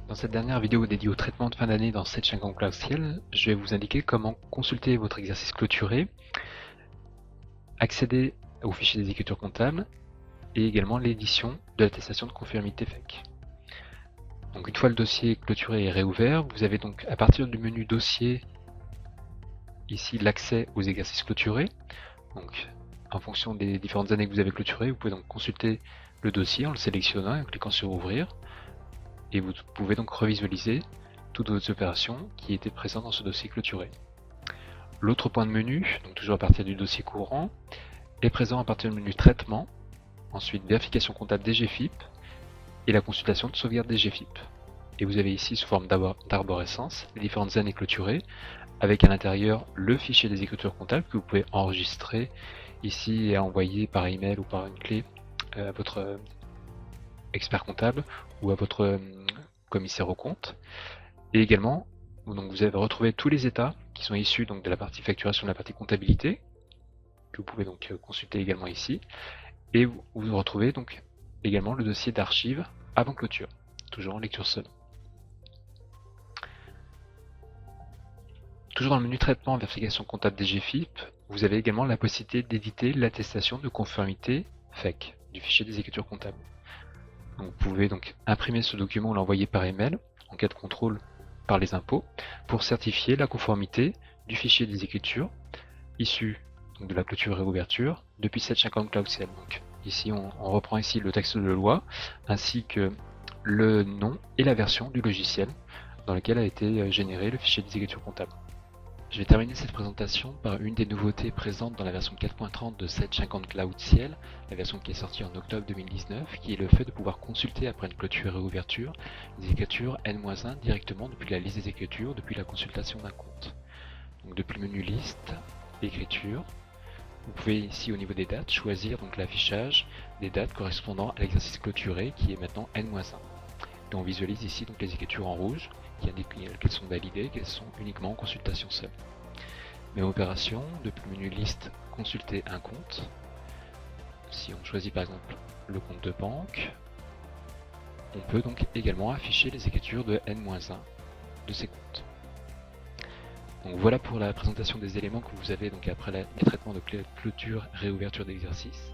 Dans cette dernière vidéo dédiée au traitement de fin d'année dans 750 Cloud Ciel, je vais vous indiquer comment consulter votre exercice clôturé, accéder aux fichiers des écritures comptables et également l'édition de l'attestation de conformité FEC. Donc une fois le dossier clôturé et réouvert, vous avez donc à partir du menu dossier ici l'accès aux exercices clôturés. Donc en fonction des différentes années que vous avez clôturées, vous pouvez donc consulter le dossier en le sélectionnant et en cliquant sur ouvrir. Et vous pouvez donc revisualiser toutes vos opérations qui étaient présentes dans ce dossier clôturé. L'autre point de menu, donc toujours à partir du dossier courant, est présent à partir du menu traitement, ensuite vérification comptable DGFIP et la consultation de sauvegarde DGFIP. Et vous avez ici sous forme d'arborescence les différentes années clôturées avec à l'intérieur le fichier des écritures comptables que vous pouvez enregistrer ici et envoyer par email ou par une clé à votre expert comptable ou à votre commissaire aux comptes. Et également, donc vous avez retrouvé tous les états qui sont issus donc de la partie facturation de la partie comptabilité, que vous pouvez donc consulter également ici. Et vous retrouvez donc également le dossier d'archives avant clôture, toujours en lecture seule. Toujours dans le menu traitement vérification comptable DGFIP, vous avez également la possibilité d'éditer l'attestation de conformité FEC du fichier des écritures comptables. Donc vous pouvez donc imprimer ce document ou l'envoyer par email en cas de contrôle par les impôts pour certifier la conformité du fichier des écritures issu donc de la clôture et réouverture depuis 750 Cloud Ciel. Donc ici on reprend ici le texte de loi ainsi que le nom et la version du logiciel dans lequel a été généré le fichier des écritures comptables. Je vais terminer cette présentation par une des nouveautés présentes dans la version 4.30 de 750 Cloud Ciel, la version qui est sortie en octobre 2019, qui est le fait de pouvoir consulter après une clôture et réouverture les écritures N-1 directement depuis la liste des écritures, depuis la consultation d'un compte. Donc depuis le menu liste, écriture, vous pouvez ici au niveau des dates choisir donc l'affichage des dates correspondant à l'exercice clôturé qui est maintenant N-1. Et on visualise ici donc les écritures en rouge qui indiquent qu'elles sont validées, qu'elles sont uniquement en consultation seule. Même opération, depuis le menu liste, consulter un compte. Si on choisit par exemple le compte de banque, on peut donc également afficher les écritures de N-1 de ces comptes. Donc voilà pour la présentation des éléments que vous avez donc après les traitements de clôture, réouverture d'exercice.